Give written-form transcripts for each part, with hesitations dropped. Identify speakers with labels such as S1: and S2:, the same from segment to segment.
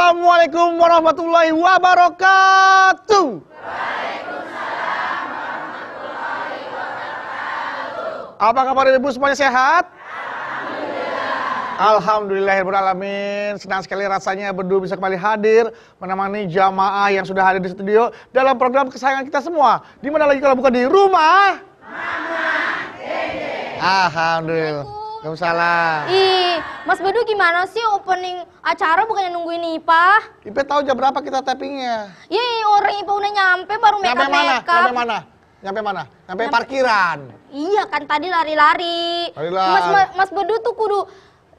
S1: Assalamualaikum warahmatullahi wabarakatuh. Apa kabar ibu semuanya sehat? Alhamdulillahirrahmanirrahim. Senang sekali rasanya Bedu bisa kembali hadir menemani jamaah yang sudah hadir di studio dalam program kesayangan kita semua. Di mana lagi kalau bukan di rumah Mama Dede. Alhamdulillah. Waalaikumsalam.
S2: Ih, Mas Bedu gimana sih opening acara bukannya nungguin Ipa?
S1: Ipe tahu jam berapa kita tappingnya?
S2: Ih, orang Ipa udah nyampe baru make-up.
S1: Nyampe mana? Nyampe parkiran.
S2: Iya kan tadi lari-lari.
S1: Lari-lari.
S2: Mas Bedu tuh kudu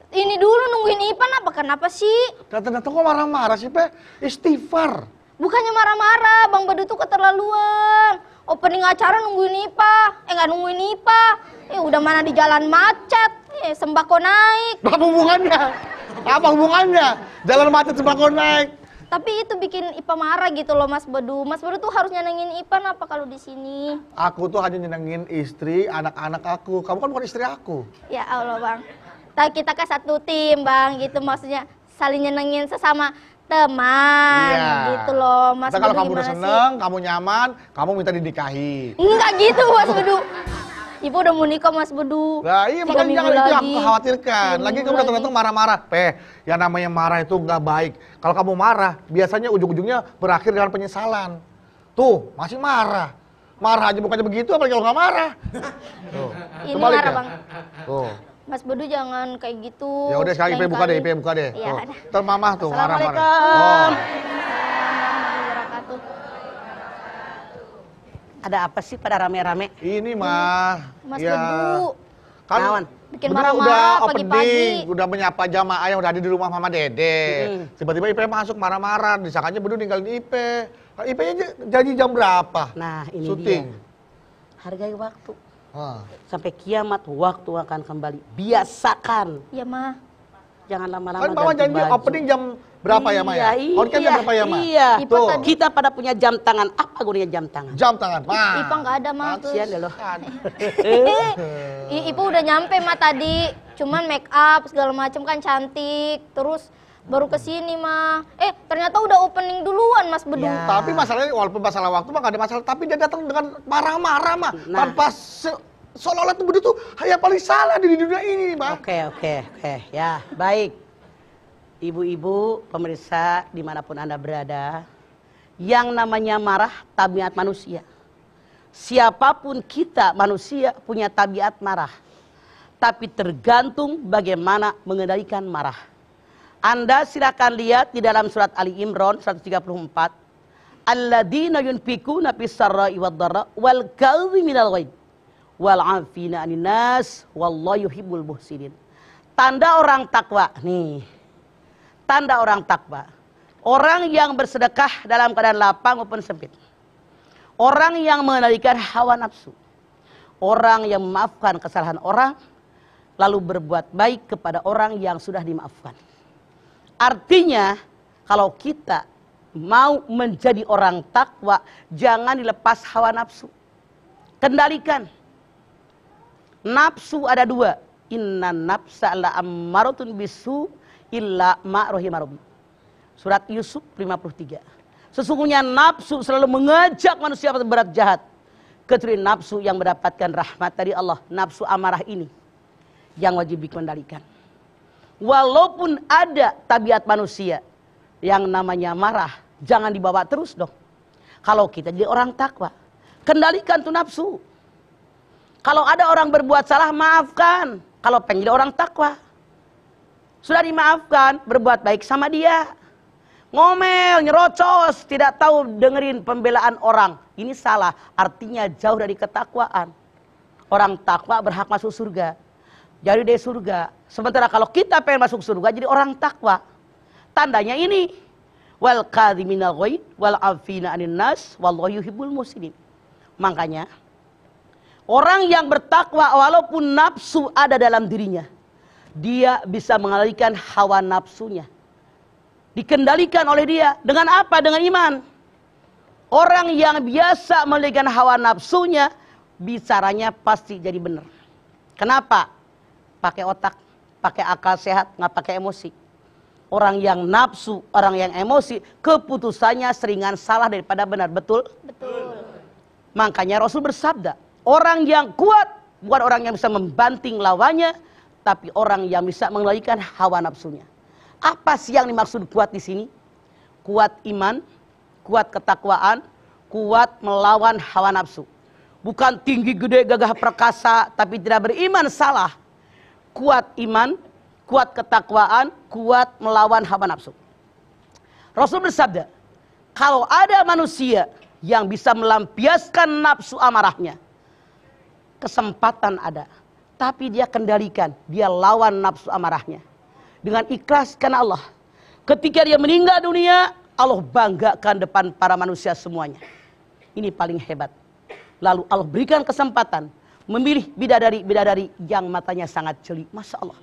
S2: ini dulu nungguin Ipa kenapa sih?
S1: Datang-datang kok marah-marah sih, Pe? Istighfar.
S2: Bukannya marah-marah, Bang Bedu tuh keterlaluan. Opening acara nungguin Ipa. Nggak nungguin Ipa. Udah mana di jalan macet. Sembako naik.
S1: Apa hubungannya? Apa hubungannya? Jalan macet sembako naik.
S2: Tapi itu bikin Ipa marah gitu loh Mas Bedu. Mas Bedu tuh harus nyenengin Ipa apa kalau di sini?
S1: Aku tuh hanya nyenengin istri, anak-anak aku. Kamu kan bukan istri aku.
S2: Ya Allah Bang. Kita kan satu tim Bang gitu maksudnya saling nyenengin sesama teman gitu loh Mas Bedu.
S1: Kalau kamu udah seneng, kamu nyaman, kamu minta dinikahi.
S2: Enggak gitu Mas Bedu. Ibu udah mau nikah Mas Bedu.
S1: Nah iya makanya jangan itu aku khawatirkan. Lagi kamu datang-datang marah-marah. Yang namanya marah itu nggak baik. Kalau kamu marah, biasanya ujung-ujungnya berakhir dengan penyesalan. Tuh, masih marah. Marah aja bukannya begitu, apalagi kalau nggak marah. Tuh,
S2: ini marah
S1: ya?
S2: Bang.
S1: Tuh.
S2: Mas Bedu jangan kayak gitu.
S1: Ya udah sekali IP buka deh.
S2: Iya.
S1: Ntar mamah tuh marah-marah.
S2: Assalamualaikum.
S3: Ada apa sih pada rame-rame?
S1: Ini mah,
S2: Mas
S1: ya,
S2: Bedu.
S1: kan
S2: bikin
S1: Bedu
S2: marah-marah
S1: udah
S2: pagi-pagi.
S1: opening, udah menyapa jamaah yang udah ada di rumah Mama Dede. Tiba-tiba Ipe masuk marah-marah, disangkanya Bedu ninggalin Ipe. Ipe-nya janji jam berapa?
S3: Nah ini
S1: syuting.
S3: Dia. Hargai waktu. Sampai kiamat waktu akan kembali. Biasakan.
S2: Iya mah.
S3: Jangan lama-lama.
S1: Kan Mama janji opening jam berapa ya Maya? On jam berapa ya Ma?
S3: Iya.
S1: Tuh.
S3: Kita pada punya jam tangan. Apa gunanya jam tangan?
S1: Jam tangan.
S2: Ipa nggak ada mah.
S3: Kasian deh loh.
S2: Ipa udah nyampe mah tadi. Cuman make up segala macam kan cantik. Terus baru kesini mah. Ternyata udah opening duluan Mas Bedu.
S3: Ya.
S1: Tapi masalahnya walaupun masalah waktu mah nggak ada masalah. Tapi dia datang dengan marah-marah mah. Tanpa seolah-olah tuh Bedu tuh yang paling salah di dunia ini Mah.
S3: Oke. Ya baik. Ibu-ibu, pemirsa dimanapun Anda berada, yang namanya marah tabiat manusia. Siapapun kita manusia punya tabiat marah. Tapi tergantung bagaimana mengendalikan marah. Anda silakan lihat di dalam surat Ali Imran 134. Alladzina yunfikuna fis-sarra'i wad-dharra wal kadhiminal ghaidh wal 'afina 'anil nas wallahu yuhibbul muhsinin. Tanda orang takwa nih. Tanda orang takwa. Orang yang bersedekah dalam keadaan lapang maupun sempit. Orang yang mengendalikan hawa nafsu. Orang yang memaafkan kesalahan orang. Lalu berbuat baik kepada orang yang sudah dimaafkan. Artinya kalau kita mau menjadi orang takwa. Jangan dilepas hawa nafsu. Kendalikan. Nafsu ada dua. Inna nafsa la ammaratun bisu illa ma'rohimarobi. Surat Yusuf 53. Sesungguhnya nafsu selalu mengajak manusia berbuat jahat. Kecuali nafsu yang mendapatkan rahmat dari Allah. Nafsu amarah ini yang wajib dikendalikan. Walaupun ada tabiat manusia yang namanya marah, jangan dibawa terus dong. Kalau kita jadi orang takwa, kendalikan tuh nafsu. Kalau ada orang berbuat salah, maafkan. Kalau pengen jadi orang takwa, sudah dimaafkan, berbuat baik sama dia. Ngomel, nyerocos, tidak tahu dengerin pembelaan orang. Ini salah, artinya jauh dari ketakwaan. Orang takwa berhak masuk surga. Jadi dari surga. Sementara kalau kita pengen masuk surga, jadi orang takwa. Tandanya ini. Wal kadhiminal ghaidh wal 'afina 'anil nas wallahu yuhibbul muhsinin. Makanya orang yang bertakwa walaupun nafsu ada dalam dirinya, dia bisa mengendalikan hawa nafsunya. Dikendalikan oleh dia. Dengan apa? Dengan iman. Orang yang biasa mengendalikan hawa nafsunya, bicaranya pasti jadi benar. Kenapa? Pakai otak, pakai akal sehat, nggak pakai emosi. Orang yang nafsu, orang yang emosi, keputusannya seringan salah daripada benar. Betul?
S2: Betul.
S3: Makanya Rasul bersabda, orang yang kuat bukan orang yang bisa membanting lawannya, tapi orang yang bisa mengendalikan hawa nafsunya. Apa sih yang dimaksud kuat di sini? Kuat iman, kuat ketakwaan, kuat melawan hawa nafsu. Bukan tinggi, gede, gagah, perkasa, tapi tidak beriman, salah. Kuat iman, kuat ketakwaan, kuat melawan hawa nafsu. Rasul bersabda, kalau ada manusia yang bisa melampiaskan nafsu amarahnya, kesempatan ada, tapi dia kendalikan, dia lawan nafsu amarahnya dengan ikhlas karena Allah. Ketika dia meninggal dunia, Allah banggakan depan para manusia semuanya. Ini paling hebat. Lalu Allah berikan kesempatan memilih bidadari-bidadari yang matanya sangat jeli. Masya Allah.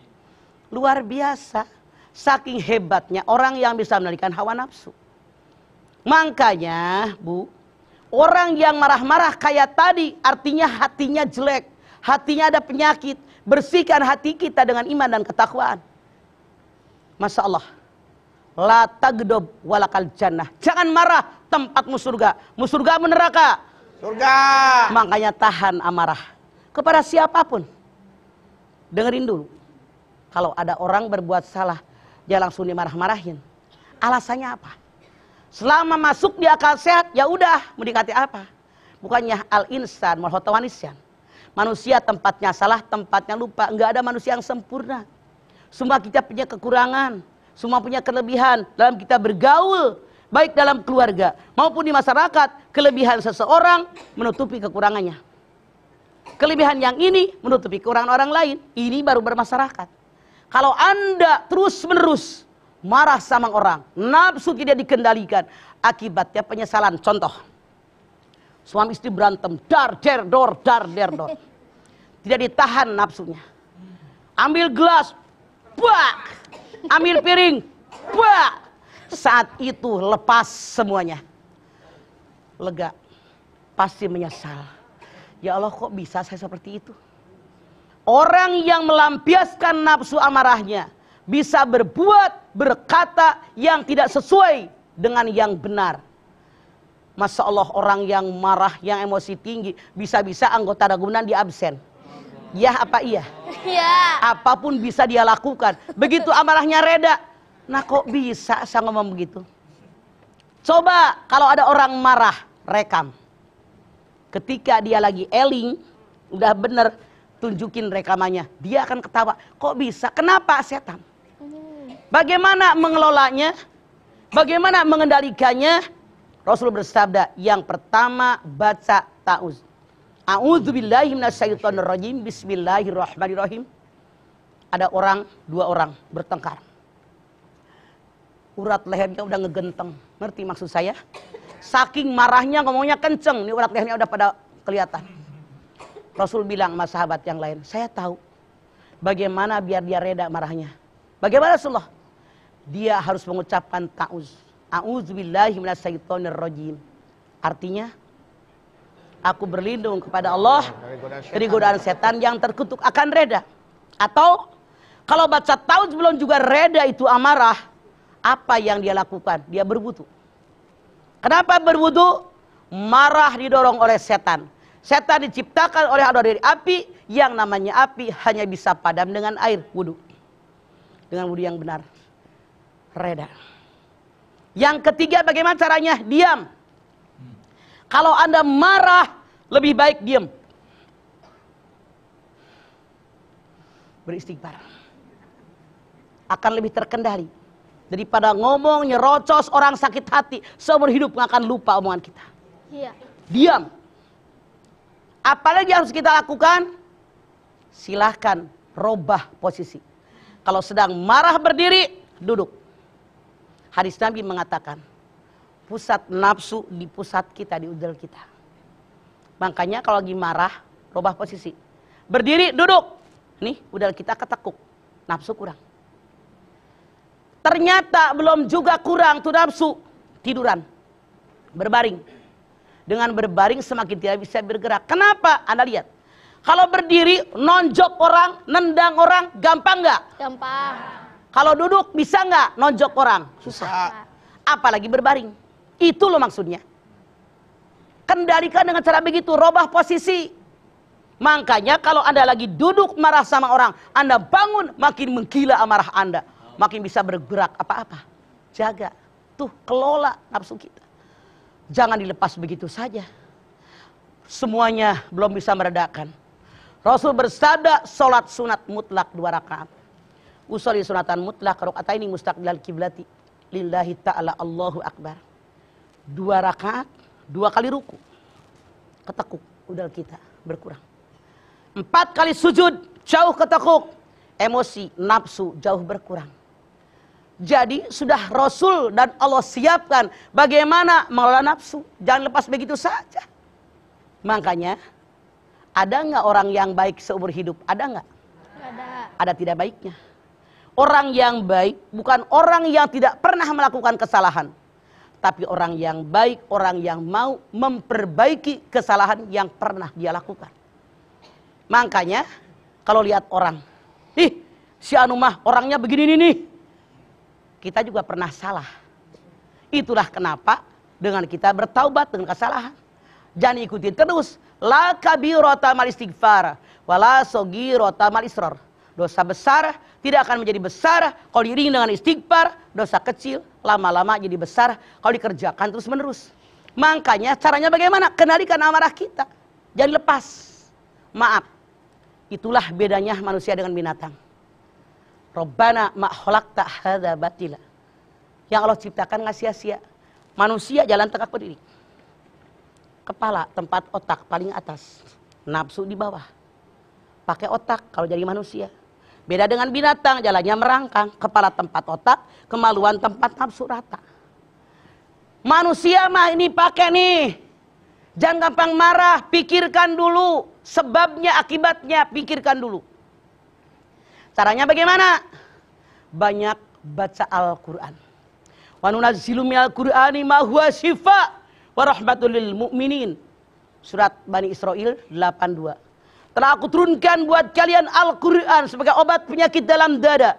S3: Luar biasa. Saking hebatnya orang yang bisa mengendalikan hawa nafsu. Makanya, Bu, orang yang marah-marah kayak tadi artinya hatinya jelek. Hatinya ada penyakit. Bersihkan hati kita dengan iman dan ketakwaan. Masya Allah. La tagdob walakal jannah. Jangan marah, tempatmu surga. Surga neraka.
S1: Surga.
S3: Makanya tahan amarah. Kepada siapapun. Dengerin dulu. Kalau ada orang berbuat salah, dia langsung dimarah-marahin. Alasannya apa? Selama masuk di akal sehat, ya udah, mau dikati apa? Bukannya al-insan malhotawanisyan. Manusia tempatnya salah, tempatnya lupa. Enggak ada manusia yang sempurna. Semua kita punya kekurangan, semua punya kelebihan dalam kita bergaul, baik dalam keluarga maupun di masyarakat. Kelebihan seseorang menutupi kekurangannya. Kelebihan yang ini menutupi kekurangan orang lain. Ini baru bermasyarakat. Kalau Anda terus-menerus marah sama orang, nafsu tidak dikendalikan, akibatnya penyesalan. Contoh, suami istri berantem, dar der dor. Tidak ditahan nafsunya. Ambil gelas, buak. Ambil piring, buak. Saat itu lepas semuanya. Lega, pasti menyesal. Ya Allah, kok bisa saya seperti itu? Orang yang melampiaskan nafsu amarahnya bisa berbuat, berkata yang tidak sesuai dengan yang benar. Masya Allah, orang yang marah, yang emosi tinggi, bisa-bisa anggota ragunan di absen. Ya apa iya?
S2: Ya.
S3: Apapun bisa dia lakukan. Begitu amarahnya reda. Nah kok bisa saya ngomong begitu? Coba kalau ada orang marah, rekam. Ketika dia lagi eling, udah bener, tunjukin rekamannya. Dia akan ketawa. Kok bisa? Kenapa? Setan. Bagaimana mengelolanya? Bagaimana mengendalikannya? Rasul bersabda, yang pertama baca ta'uz. A'udzubillahi minasyaitonirrajim. Bismillahirrahmanirrahim. Ada dua orang bertengkar. Urat lehernya udah ngegenteng. Ngerti maksud saya? Saking marahnya ngomongnya kenceng. Ini urat lehernya udah pada kelihatan. Rasul bilang sama sahabat yang lain, saya tahu bagaimana biar dia reda marahnya. Bagaimana Rasulullah? Dia harus mengucapkan ta'uz. A'udzubillahi minasyaitonirrajim. Artinya, aku berlindung kepada Allah dari godaan setan yang terkutuk, akan reda. Atau kalau baca ta'uz belum juga reda itu amarah, apa yang dia lakukan? Dia berwudu. Kenapa berwudu? Marah didorong oleh setan. Setan diciptakan oleh Allah dari api, yang namanya api hanya bisa padam dengan air, wudu. Dengan wudu yang benar. Reda. Yang ketiga, bagaimana caranya? Diam. Kalau Anda marah, lebih baik diam. Beristighfar. Akan lebih terkendali. Daripada ngomong, nyerocos, orang sakit hati, seumur hidup nggak akan lupa omongan kita.
S2: Iya.
S3: Diam. Apalagi harus kita lakukan? Silahkan robah posisi. Kalau sedang marah berdiri, duduk. Hadis Nabi mengatakan, pusat nafsu di pusat kita, di udel kita. Makanya kalau lagi marah, robah posisi. Berdiri, duduk. Nih, udel kita ketekuk. Nafsu kurang. Ternyata belum juga kurang tuh nafsu. Tiduran. Berbaring. Dengan berbaring semakin tidak bisa bergerak. Kenapa? Anda lihat. Kalau berdiri, nonjok orang, nendang orang, gampang nggak?
S2: Gampang.
S3: Kalau duduk bisa nggak nonjok orang? Susah. Apalagi berbaring. Itu loh maksudnya. Kendalikan dengan cara begitu, robah posisi. Makanya kalau Anda lagi duduk marah sama orang, Anda bangun, makin menggila amarah Anda. Makin bisa bergerak apa-apa. Jaga. Tuh, kelola nafsu kita. Jangan dilepas begitu saja. Semuanya belum bisa meredakan. Rasul bersabda, sholat sunat mutlak 2 rakaat. Usolli sunatan mutlak rakaataini mustaqbilal kiblati lillahi ta'ala Allahu akbar. 2 rakaat, 2 kali ruku. Ketekuk udal kita berkurang. 4 kali sujud, jauh ketekuk. Emosi, nafsu jauh berkurang. Jadi sudah Rasul dan Allah siapkan bagaimana mengelola nafsu. Jangan lepas begitu saja. Makanya ada nggak orang yang baik seumur hidup? Ada nggak?
S2: Ada.
S3: Ada tidak baiknya. Orang yang baik bukan orang yang tidak pernah melakukan kesalahan. Tapi orang yang baik, orang yang mau memperbaiki kesalahan yang pernah dia lakukan. Makanya kalau lihat orang, ih si anu mah orangnya begini nih. Kita juga pernah salah. Itulah kenapa dengan kita bertaubat dengan kesalahan. Jangan ikuti terus. La kabirata mal istighfar wala sogirata mal israr. Dosa besar tidak akan menjadi besar kalau diiringi dengan istighfar. Dosa kecil lama-lama jadi besar kalau dikerjakan terus menerus. Makanya caranya bagaimana? Kendalikan amarah kita. Jangan lepas. Maaf. Itulah bedanya manusia dengan binatang. Rabbana ma khalaqta hadza batila. Yang Allah ciptakan nggak sia-sia. Manusia jalan tegak berdiri. Kepala tempat otak paling atas. Nafsu di bawah. Pakai otak kalau jadi manusia. Beda dengan binatang, jalannya merangkang. Kepala tempat otak, kemaluan tempat nafsu rata. Manusia mah ini pakai nih. Jangan gampang marah, pikirkan dulu. Sebabnya, akibatnya, pikirkan dulu. Caranya bagaimana? Banyak baca Al-Quran. Wa nunazzilu minal Qur'ani ma huwa syifa wa rahmatul lil mu'minin. Surat Bani Israil 82. Telah aku turunkan buat kalian Al-Quran sebagai obat penyakit dalam dada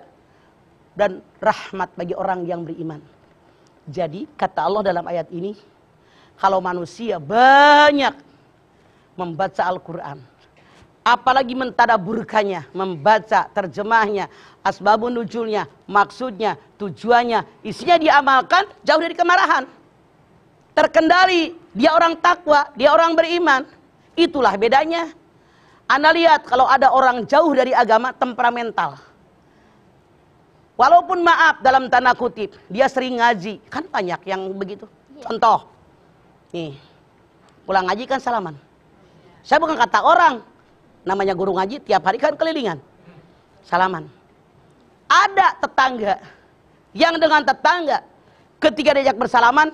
S3: dan rahmat bagi orang yang beriman. Jadi kata Allah dalam ayat ini, kalau manusia banyak membaca Al-Quran, apalagi mentadaburkannya, membaca terjemahnya, asbabun nuzulnya, maksudnya, tujuannya, isinya diamalkan, jauh dari kemarahan. Terkendali, dia orang takwa, dia orang beriman. Itulah bedanya. Anda lihat kalau ada orang jauh dari agama, temperamental. Walaupun maaf dalam tanda kutip, dia sering ngaji. Kan banyak yang begitu. Contoh, nih, pulang ngaji kan salaman. Saya bukan kata orang. Namanya guru ngaji tiap hari kan kelilingan. Salaman. Ada tetangga yang dengan tetangga ketika diajak bersalaman,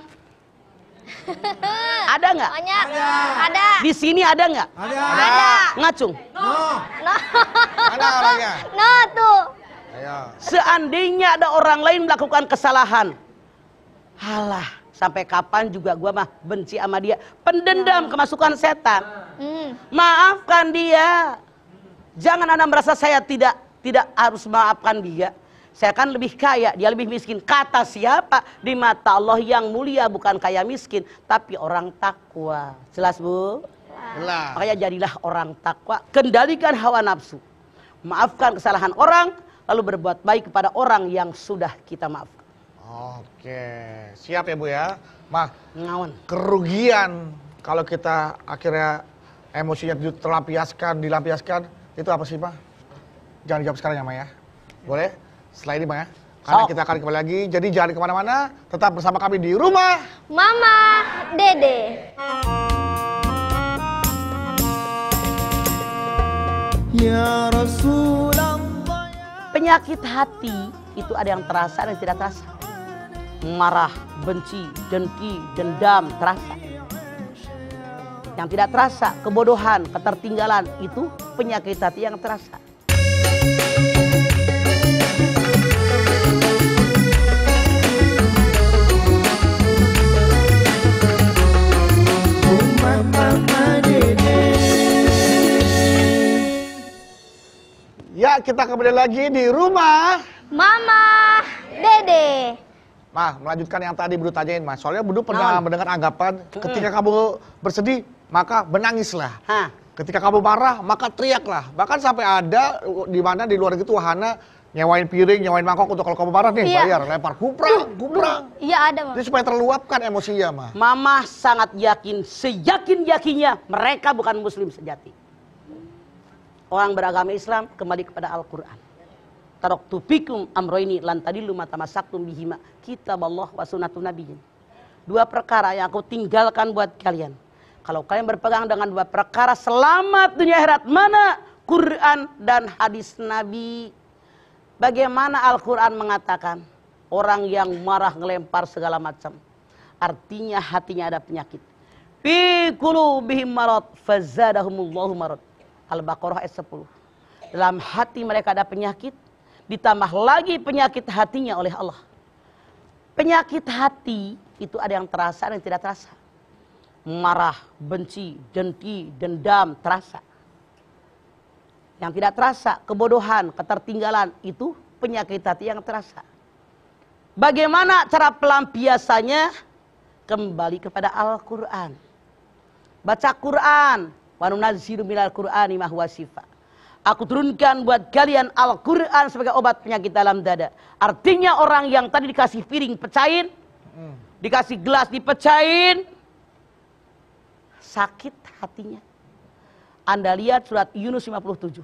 S3: ada nggak?
S2: Ada.
S3: Di sini ada nggak?
S2: Ada.
S3: Ngacung.
S1: Mana orangnya?
S2: Nah tuh.
S1: Ayo.
S3: Seandainya ada orang lain melakukan kesalahan, halah, sampai kapan juga gua mah benci sama dia. Pendendam, kemasukan setan. Maafkan dia. Jangan Anda merasa saya tidak harus maafkan dia. Saya kan lebih kaya, dia lebih miskin. Kata siapa? Di mata Allah yang mulia bukan kaya miskin, tapi orang takwa. Jelas, Bu?
S1: Jelas.
S3: Makanya jadilah orang takwa. Kendalikan hawa nafsu. Maafkan kesalahan orang, lalu berbuat baik kepada orang yang sudah kita maafkan.
S1: Oke, siap ya Bu ya. Mah,
S3: Ngawan.
S1: kerugian kalau kita akhirnya emosinya dilampiaskan, itu apa sih, Pak? Jangan dijawab sekarang ya, Ma ya. Boleh? Setelah ini, Bang ya. Karena kita akan kembali lagi. Jadi jangan kemana-mana. Tetap bersama kami di Rumah
S2: Mama Dede.
S4: Ya Rasulullah.
S3: Penyakit hati itu ada yang terasa dan tidak terasa. Marah, benci, dengki, dendam terasa. Yang tidak terasa, kebodohan, ketertinggalan, itu penyakit hati yang terasa.
S1: Ya, kita kembali lagi di Rumah
S2: Mama, Dede.
S1: Mah, melanjutkan yang tadi Bedu tanyain, Mas. Soalnya Bedu pernah mendengar anggapan, ketika kamu bersedih, maka menangislah.
S3: Hah.
S1: Ketika kamu marah, maka teriaklah. Bahkan sampai ada di mana di luar itu wahana nyewain piring, nyewain mangkok untuk kalau kamu marah nih,
S2: Iya.
S1: bayar, lempar, guprang.
S2: Iya ada, Mama.
S1: Jadi supaya terluapkan emosinya, Mah.
S3: Mama sangat yakin, seyakin-yakinnya mereka bukan muslim sejati. Orang beragama Islam kembali kepada Al-Quran. Taraktu fikum amroini lan tadillu ma tamassaktum bihima kitaballah wa sunnatun nabiyyin. Dua perkara yang aku tinggalkan buat kalian. Kalau kalian berpegang dengan dua perkara, selamat dunia akhirat. Mana? Quran dan hadis Nabi. Bagaimana Al-Quran mengatakan orang yang marah ngelempar segala macam, artinya hatinya ada penyakit. Fi qulubihim marad fazadahumullahu marad. Al-Baqarah ayat 10. Dalam hati mereka ada penyakit, ditambah lagi penyakit hatinya oleh Allah. Penyakit hati itu ada yang terasa dan yang tidak terasa. Marah, benci, dengki, dendam terasa. Yang tidak terasa, kebodohan, ketertinggalan, itu penyakit hati yang terasa. Bagaimana cara pelampiasannya? Kembali kepada Al-Quran. Baca Quran. Wa nunazzilu minal Qur'ani ma huwa shifaa. Aku turunkan buat kalian Al-Quran sebagai obat penyakit dalam dada. Artinya orang yang tadi dikasih piring pecahin, dikasih gelas dipecahin, sakit hatinya. Anda lihat surat Yunus 57.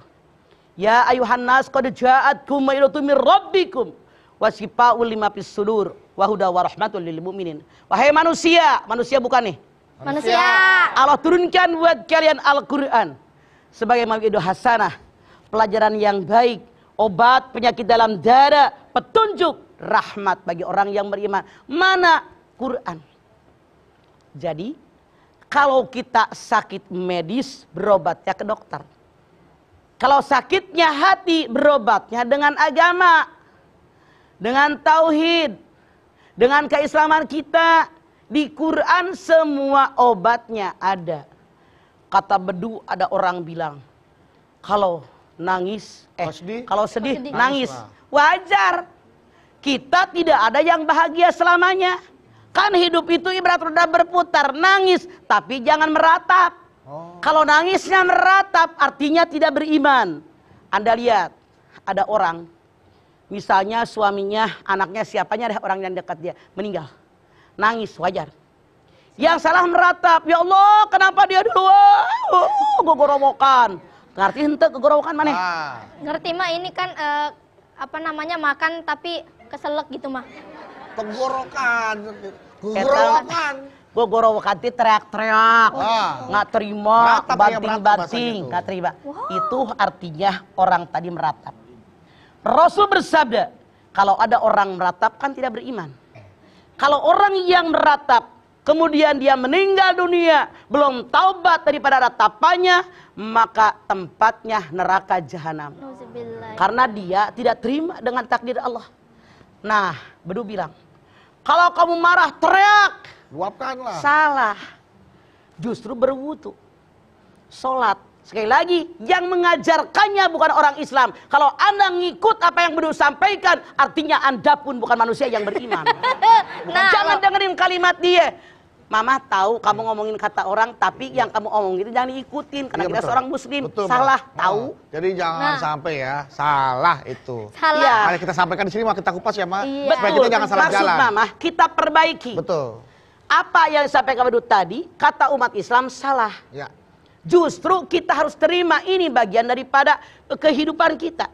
S3: Ya ayuhan nas qad ja'atkum mau'izatun mir rabbikum wa syifaa'un lima fis sudur wa huda wa rahmatul lil mu'minin. Wahai manusia, manusia bukan nih.
S2: Manusia.
S3: Allah turunkan buat kalian Al-Quran sebagai mau'izah hasanah, pelajaran yang baik, obat penyakit dalam dada, petunjuk, rahmat bagi orang yang beriman. Mana? Quran. Jadi kalau kita sakit medis, berobatnya ke dokter. Kalau sakitnya hati, berobatnya dengan agama, dengan tauhid, dengan keislaman kita. Di Quran semua obatnya ada. Kata Bedu, ada orang bilang, kalau nangis, kalau sedih, nangis. Wajar. Kita tidak ada yang bahagia selamanya. Kan hidup itu ibarat roda berputar, nangis, tapi jangan meratap. Kalau nangisnya meratap, artinya tidak beriman. Anda lihat, ada orang, misalnya suaminya, anaknya, siapanya, ada orang yang dekat dia, meninggal. Nangis, wajar. Yang salah meratap, ya Allah, kenapa dia dulu? Gogorowokan. Ngerti ente gogorowokan mana?
S2: Ngerti mah ini kan apa namanya makan tapi keselak gitu mah.
S1: Tenggorokan.
S3: Gogorowokan itu teriak-teriak, nggak terima, banting-banting, nggak terima. Itu artinya orang tadi meratap. Rasul bersabda, kalau ada orang meratap kan tidak beriman. Kalau orang yang meratap, kemudian dia meninggal dunia, belum taubat daripada ratapannya, maka tempatnya neraka jahanam. Karena dia tidak terima dengan takdir Allah. Nah, Bedu bilang, kalau kamu marah, teriak.
S1: Luapkanlah.
S3: Salah. Justru berwudu. Sholat. Sekali lagi, yang mengajarkannya bukan orang Islam. Kalau Anda ngikut apa yang Bedu sampaikan, artinya Anda pun bukan manusia yang beriman. Jangan dengerin kalimat dia. Mama tahu kamu ngomongin kata orang, tapi yang kamu omongin itu jangan diikutin. Karena kita seorang muslim, salah, tahu.
S1: Jadi jangan sampai ya, salah itu.
S2: Salah.
S3: Ya.
S1: Mari kita sampaikan di sini, kita kupas ya, Ma.
S2: Iya.
S1: Supaya kita jangan salah
S3: Maksud
S1: jalan.
S3: Mama, kita perbaiki.
S1: Betul.
S3: Apa yang disampaikan Bedu tadi, kata umat Islam salah.
S1: Ya.
S3: Justru kita harus terima ini bagian daripada kehidupan kita.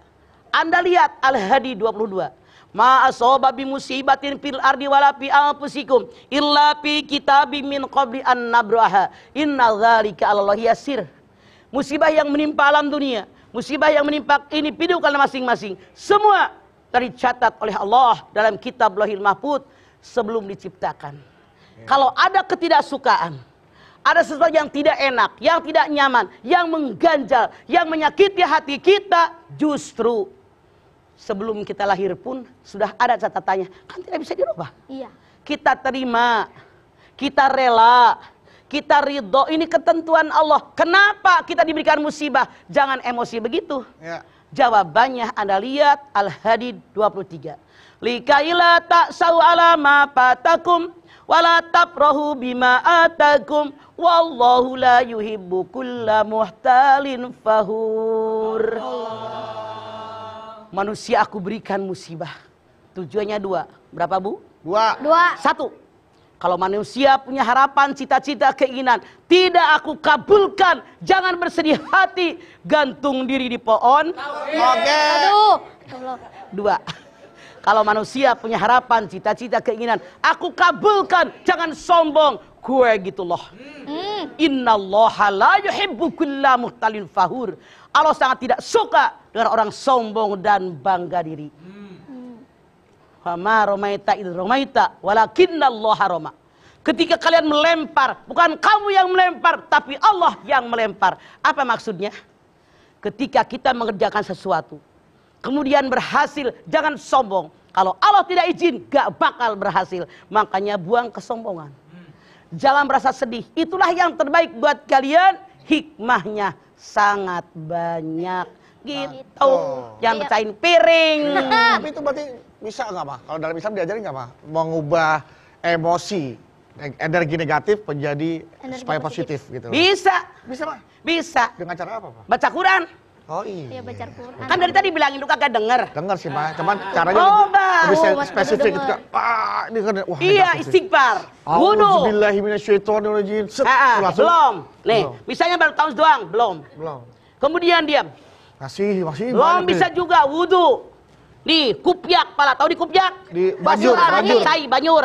S3: Anda lihat Al-Hadi 22. Ma asaba bi musibatin fil ardi wala fi anfusikum illa fi kitabim min qabli an nabraha. Inna dzalika 'alallahi yasir. Musibah yang menimpa alam dunia, musibah yang menimpa individu kalian masing-masing, semua tercatat oleh Allah dalam kitab Lauhil Mahfuz sebelum diciptakan. Kalau ada ketidaksukaan, ada sesuatu yang tidak enak, yang tidak nyaman, yang mengganjal, yang menyakiti hati kita, justru sebelum kita lahir pun sudah ada catatannya, kan tidak bisa dirubah.
S2: Iya.
S3: Kita terima, kita rela, kita ridho, ini ketentuan Allah. Kenapa kita diberikan musibah? Jangan emosi begitu.
S1: Ya.
S3: Jawabannya Anda lihat Al-Hadid 23. Likaila ta'sau ala ma fatakum wala tafrahu bima atakum wallahu la yuhibbu kulla muhtalin fahur. Manusia aku berikan musibah. Tujuannya dua. Berapa, Bu?
S1: Dua.
S3: Satu. Kalau manusia punya harapan, cita-cita, keinginan, tidak aku kabulkan. Jangan bersedih hati, gantung diri di pohon.
S1: Oke.
S2: Aduh.
S3: Dua. Kalau manusia punya harapan, cita-cita, keinginan, aku kabulkan. Jangan sombong. Gue gitu loh. Innallaha la yuhibbu kulla muhtalin fahur. Allah sangat tidak suka dengan orang sombong dan bangga diri. Fama romaita idh romaita walakinnallaha roma. Ketika kalian melempar, bukan kamu yang melempar, tapi Allah yang melempar. Apa maksudnya? Ketika kita mengerjakan sesuatu, kemudian berhasil, jangan sombong. Kalau Allah tidak izin, gak bakal berhasil. Makanya buang kesombongan. Jangan merasa sedih. Itulah yang terbaik buat kalian. Hikmahnya sangat banyak. Gitu. Yang pecahin piring.
S1: Tapi itu berarti bisa nggak, Pak? Kalau dalam Islam diajarin nggak, Pak? Mengubah emosi, energi negatif menjadi
S2: Energi
S1: supaya
S2: positif.
S1: positif gitu.
S3: Bisa.
S1: Bisa, Pak?
S3: Bisa.
S1: Dengan cara apa, Pak?
S3: Baca Quran.
S1: Oh
S2: Iya,
S1: iya.
S2: baca Quran.
S3: Kan dari tadi bilangin lu kagak denger.
S1: Dengar sih, Pak. Cuman caranya
S3: Coba.
S1: lebih
S2: Mas
S1: spesifik
S2: Baru
S1: gitu. Ini kan wah.
S3: Iya, istighfar. Wudu.
S1: Auzubillahiminasyaitonirrajim. Set, langsung.
S3: Belum. Nih,
S1: Belum.
S3: misalnya baru tahun doang, belum.
S1: Belum.
S3: Kemudian diam.
S1: Masih
S3: Belum
S1: banyak
S3: bisa
S1: nih.
S3: juga wudu. Di kupyak pala, tahu di kupyak?
S1: Di banjur,
S3: Banjur.
S1: banjur.
S3: Banyur.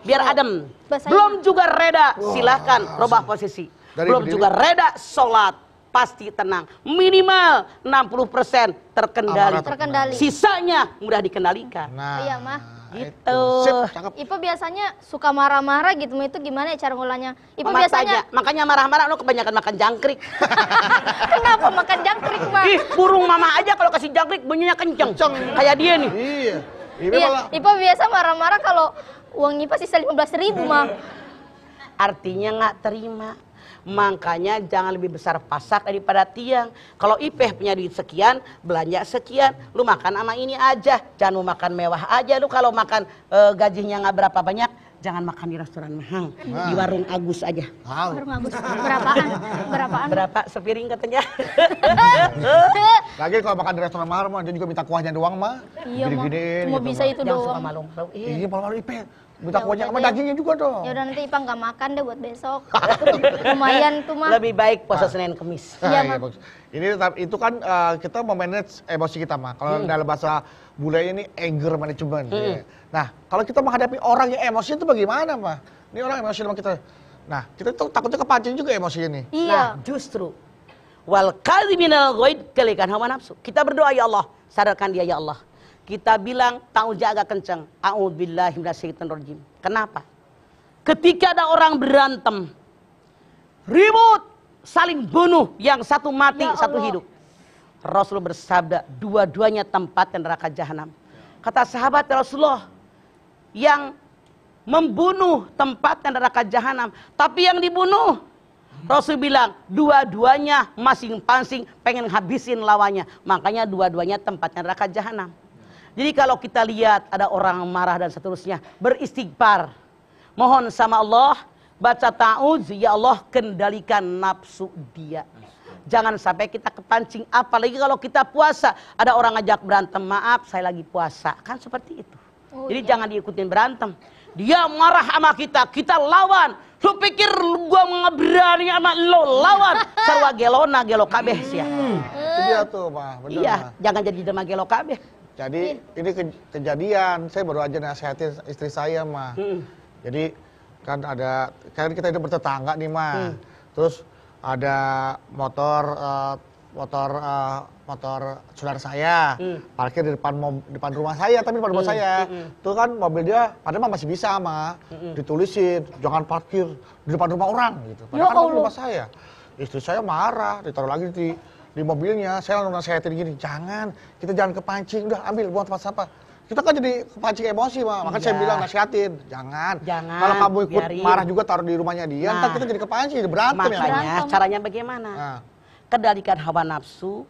S3: Biar adem.
S2: Basahin.
S3: Belum juga reda, silahkan rubah posisi.
S1: Dari
S3: Belum
S1: berdiri.
S3: juga reda, sholat. Pasti tenang. Minimal 60% terkendali.
S1: Amarah
S2: terkendali.
S3: Sisanya mudah dikendalikan.
S1: Nah,
S2: Iya, Mah.
S3: Gitu.
S1: itu. Sip, cakep.
S2: Ipa biasanya suka marah-marah gitu, itu gimana ya cara ngolahnya? Ipa
S3: Mama
S2: biasanya
S3: tanya, makanya marah-marah lu kebanyakan makan jangkrik.
S2: kenapa makan jangkrik, Mah?
S3: Ih, burung mama aja kalau kasih jangkrik bunyinya kenceng. Kayak dia nih.
S1: Iya. Ini
S2: Iya,
S1: malah
S2: Ipa biasa marah-marah kalau uang Ipa sisa 15.000, Mah.
S3: Artinya nggak terima. Makanya jangan lebih besar pasak daripada tiang. Kalau Ipeh punya duit sekian, belanja sekian, lu makan sama ini aja. Jangan lu makan mewah aja. Lu kalau makan gajinya nggak berapa banyak, jangan makan di restoran mahal. Di warung Agus aja.
S1: tahu.
S2: Baru ngabus. Berapaan? Berapaan?
S3: Berapa sepiring katanya?
S1: Lagi kalau makan di restoran mahal mah dia juga minta kuahnya doang mah.
S2: Iya, Mah.
S1: Gini-giniin
S2: Cuma
S1: gitu,
S2: bisa
S1: Mah.
S2: itu
S3: Jangan suka
S2: doang.
S3: malu.
S1: Iya, malu-malu Ipe. Minta
S2: Ya
S1: kuahnya
S2: udah
S1: sama
S2: deh.
S1: dagingnya juga dong.
S2: Ya udah nanti Ipa nggak makan deh buat besok. Lumayan tuh, Mah.
S3: Lebih baik puasa Senin Kemis.
S2: Iya, Mah.
S1: bagus. Ini itu kan kita memanage emosi kita mah. Kalau dalam bahasa bule ini anger management. Ya. Nah, kalau kita menghadapi orang yang emosi itu bagaimana, mah? Ini orang emosi sama kita. Nah, kita tuh takutnya kepancing juga emosinya nih.
S2: Iya.
S3: Nah, justru wal kadhiminal ghaid kalikan hawa nafsu. Kita berdoa, ya Allah, sadarkan dia ya Allah. Kita bilang ta'awudz agak kencang. A'udzubillahi minasyaitonirrajim. Kenapa? Ketika ada orang berantem, ribut, saling bunuh, yang satu mati,
S2: Ya
S3: satu
S2: Allah.
S3: hidup. Rasul bersabda, dua-duanya tempat dan neraka jahanam. Kata sahabat Rasulullah, yang membunuh tempat dan neraka jahanam, tapi yang dibunuh, Rasul bilang, dua-duanya masing-masing pengen habisin lawannya. Makanya dua-duanya tempatnya neraka jahanam. Jadi kalau kita lihat ada orang marah dan seterusnya, beristighfar. Mohon sama Allah, baca ta'udz, ya Allah kendalikan nafsu dia. Jangan sampai kita kepancing, apalagi kalau kita puasa. Ada orang ngajak berantem, maaf saya lagi puasa. Kan seperti itu.
S2: Oh,
S3: Jadi
S2: iya.
S3: jangan diikutin berantem. Dia marah sama kita lawan. Lu pikir gua berani sama lo lawan? Sarwa gelona gelo kabeh sih ya.
S1: Itu dia tuh, Pak. Bener,
S3: Iya,
S1: Mah.
S3: jangan jadi dema gelo kabeh.
S1: Jadi ini kejadian, saya baru aja nasihatin istri saya, mah. Jadi kan kita hidup bertetangga nih, mah. Terus ada motor saudara saya parkir di depan rumah saya, tapi depan rumah saya. Tuh kan mobil dia padahal masih bisa, mah. Ditulisin jangan parkir di depan rumah orang gitu.
S2: Ya
S1: Padahal kan
S2: Allah.
S1: rumah saya. Istri saya marah, ditaruh lagi di mobilnya. Saya langsung nasihatin gini, kita jangan kepancing, udah ambil buang tempat sampah. Kita kan jadi kepancing emosi, Mah. Makanya saya
S3: Iya.
S1: bilang nasihatin, jangan.
S3: Jangan,
S1: Kalau kamu ikut
S3: biarin.
S1: marah juga taruh di rumahnya dia,
S3: Nah.
S1: ntar kita jadi kepancing, jadi berantem ya.
S3: Makanya
S2: Berantem.
S3: caranya bagaimana?
S1: Nah.
S3: Kendalikan hawa nafsu.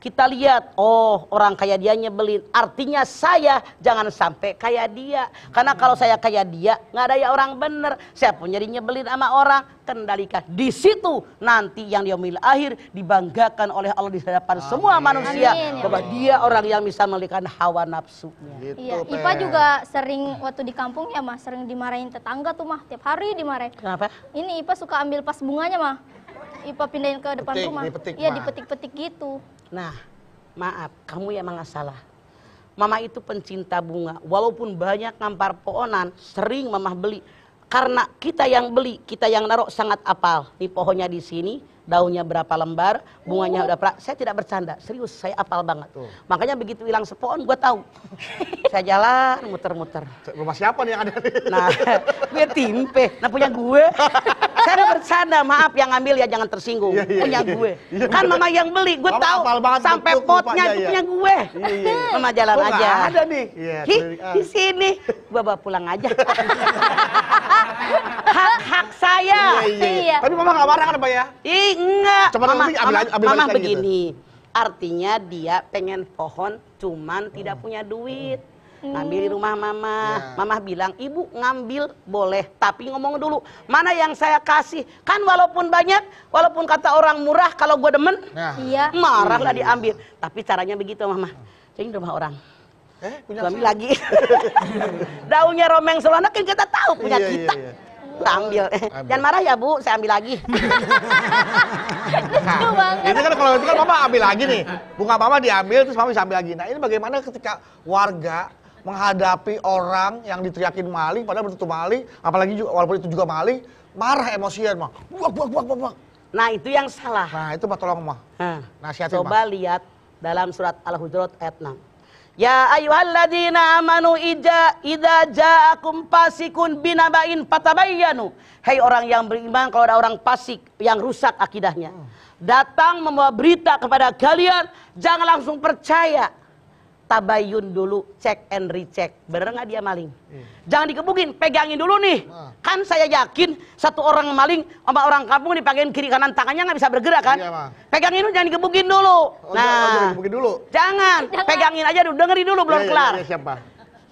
S3: kita lihat, oh orang kayak dia nyebelin, artinya saya jangan sampai kayak dia. Karena kalau saya kayak dia, nggak ada ya orang bener. Saya pun jadi nyebelin sama orang, kendalikan. Di situ nanti yang yaumil akhir dibanggakan oleh Allah di hadapan semua manusia.
S2: Amin, ya
S3: bahwa dia orang yang bisa mengalihkan hawa nafsunya.
S1: Gitu,
S2: Iya,
S1: Pe.
S2: Ipa juga sering waktu di kampung ya mah, sering dimarahin tetangga tuh mah, tiap hari dimarahin.
S3: Kenapa?
S2: Ini Ipa suka ambil pas bunganya mah, Ipa pindahin ke depan
S1: Petik,
S2: rumah.
S1: dipetik,
S2: Iya,
S1: Mah.
S2: dipetik-petik gitu.
S3: Nah, maaf, kamu emang nggak salah. Mama itu pencinta bunga, walaupun banyak ngampar pohonan, sering mama beli. Karena kita yang beli, kita yang naruh sangat apal. Nih pohonnya di sini, daunnya berapa lembar, bunganya udah berapa. Saya tidak bercanda, serius, saya apal banget.
S1: Tuh.
S3: Makanya begitu hilang sepohon, gue tahu. Saya jalan muter-muter.
S1: Rumah siapa nih yang ada nih?
S3: Nah, gue timpe, nah punya gue. Saya nggak bercanda, maaf yang ngambil ya jangan tersinggung.
S1: Iya, iya,
S3: Punya
S1: iya.
S3: gue.
S1: Iya,
S3: Kan
S1: bener.
S3: mama yang beli, gue
S1: Mama
S3: tahu.
S1: hafal banget
S3: Sampai
S1: bentuk
S3: potnya
S1: rupanya,
S3: itu
S1: ya.
S3: punya gue.
S1: Iya, iya.
S3: Mama jalan
S1: Kok nggak
S3: aja.
S1: ada nih? Iya,
S3: Hi,
S1: keliling,
S3: di sini. Gue bawa pulang aja. Hak-hak saya.
S2: Iya.
S1: Tapi mama nggak marah kan, Pak ya?
S3: Ih, enggak.
S1: Coba
S3: Mama,
S1: nanti ambil
S3: mama
S1: balik lagi
S3: begini. Artinya dia pengen pohon cuman tidak punya duit. Ngambil di rumah mama.
S1: Ya.
S3: Mama bilang, ibu ngambil boleh. Tapi ngomong dulu, mana yang saya kasih. Kan walaupun banyak, walaupun kata orang murah, kalau gue demen,
S1: Nah.
S2: Iya.
S3: marahlah diambil. Tapi caranya begitu mama. Jadi rumah orang.
S1: Punya
S3: Gua ambil
S1: siapa?
S3: lagi. Daunnya romeng selona kan kita tahu punya
S1: Iya, iya,
S3: kita.
S1: iya.
S3: Kita ambil. Jangan marah ya bu, saya ambil lagi.
S2: Lucu banget.
S1: Itu kan kalau itu kan mama ambil lagi nih. Bunga mama diambil terus mama bisa ambil lagi. Nah, ini bagaimana ketika warga menghadapi orang yang diteriakin maling padahal betul maling, apalagi juga, walaupun itu juga maling, marah emosian mah. Buak.
S3: Nah itu yang salah.
S1: Nah, itu mah tolong mah.
S3: Nah,
S1: Nasihatin,
S3: coba lihat dalam surat Al-Hujurat ayat 6. Ya ayyuhalladzina amanu idza ja'akum fasikun binaba'in fatabayyanu. Hei orang yang beriman, kalau ada orang fasik yang rusak akidahnya, datang membawa berita kepada kalian, jangan langsung percaya. Tabayun dulu, cek and recheck. Bener nggak dia maling? Jangan dikebukin, pegangin dulu nih. Kan saya yakin satu orang maling sama orang kampung dipegangin kiri kanan tangannya nggak bisa bergerak kan?
S1: Iya, Ma.
S3: Pegangin dulu, jangan dikebukin dulu.
S1: Jangan mungkin dulu.
S3: Jangan, pegangin aja dulu, dengerin dulu belum
S1: Iya,
S3: kelar.
S1: iya, siapa?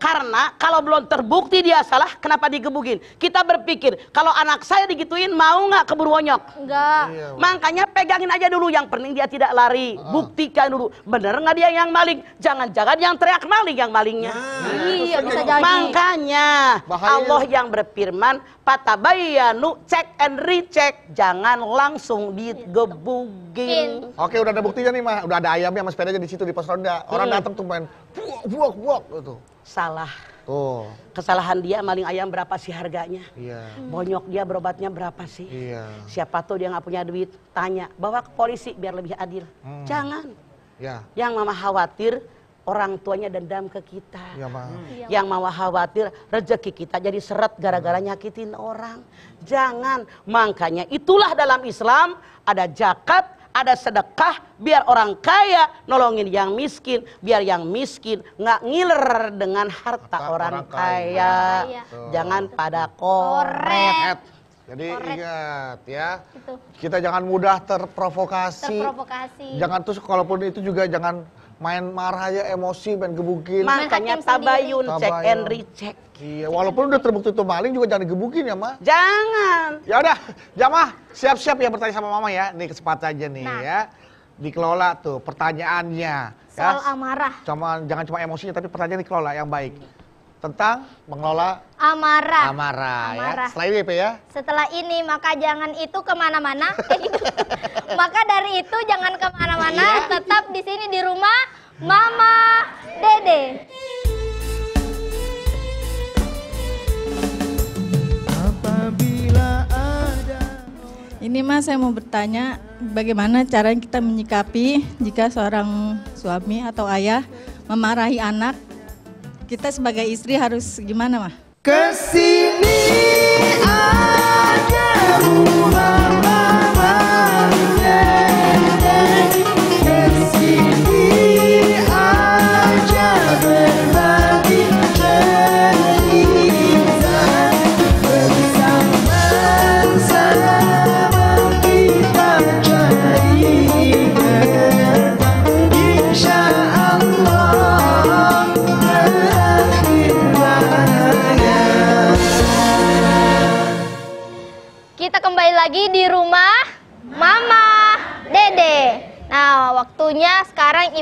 S3: Karena kalau belum terbukti dia salah, kenapa digebukin? Kita berpikir, kalau anak saya digituin mau nggak keburu wonyok?
S2: Enggak.
S1: Iya, Ma.
S3: Makanya pegangin aja dulu, yang penting dia tidak lari. Buktikan dulu, bener nggak dia yang maling? Jangan-jangan yang teriak maling yang malingnya.
S2: Iya, bisa jadi.
S3: Makanya
S1: Bahaya.
S3: Allah yang berfirman, fatabayyanu, cek and recheck, jangan langsung digebukin.
S1: Oke, udah ada buktinya nih, mah. Udah ada ayamnya sama sepedanya di situ di pos ronda. Orang datang tuh main buak gitu.
S3: Salah.
S1: Tuh.
S3: Kesalahan dia maling ayam berapa sih harganya?
S1: Iya.
S3: Bonyok dia berobatnya berapa sih?
S1: Iya.
S3: Siapa tahu dia nggak punya duit, tanya, bawa ke polisi biar lebih adil. Jangan.
S1: Ya.
S3: Yang mama khawatir orang tuanya dendam ke kita.
S1: Iya, mah.
S3: Yang mama khawatir rezeki kita jadi seret gara-gara nyakitin orang. Jangan. Makanya itulah dalam Islam ada zakat, ada sedekah, biar orang kaya nolongin yang miskin, biar yang miskin nggak ngiler dengan harta orang kaya.
S2: Iya.
S3: Jangan pada korek.
S1: Jadi
S2: Korek.
S1: ingat ya,
S2: Itu.
S1: kita jangan mudah terprovokasi.
S2: Terprovokasi.
S1: Jangan terus kalaupun itu juga jangan main marah aja, emosi, main gebukin.
S3: Makanya
S2: hakim
S3: tabayun,
S1: sendiri.
S3: cek and
S1: Tabayun.
S3: recheck.
S1: Iya, walaupun udah terbukti itu maling juga jangan digebukin ya, Ma.
S3: Jangan.
S1: Ya udah, Jamaah siap-siap ya bertanya sama Mama ya. Nih kesempatan aja nih
S2: Nah.
S1: ya. Dikelola tuh pertanyaannya.
S2: Soal
S1: ya.
S2: amarah.
S1: Jangan cuma emosinya tapi pertanyaan dikelola yang baik. Tentang mengelola
S2: Amarah.
S1: amarah ya.
S2: Amarah.
S1: Setelah ini Pe, ya.
S2: Setelah ini maka jangan itu kemana-mana. Maka dari itu jangan kemana-mana, tetap di sini di rumah Mama Dede.
S4: Apabila ada
S5: Ini Mas, saya mau bertanya bagaimana cara kita menyikapi jika seorang suami atau ayah memarahi anak, kita sebagai istri harus gimana, Mas?
S4: kesini ada rumah Mama Dede. Kesini aja berbagi cerita bersama-sama kita cari nafkah.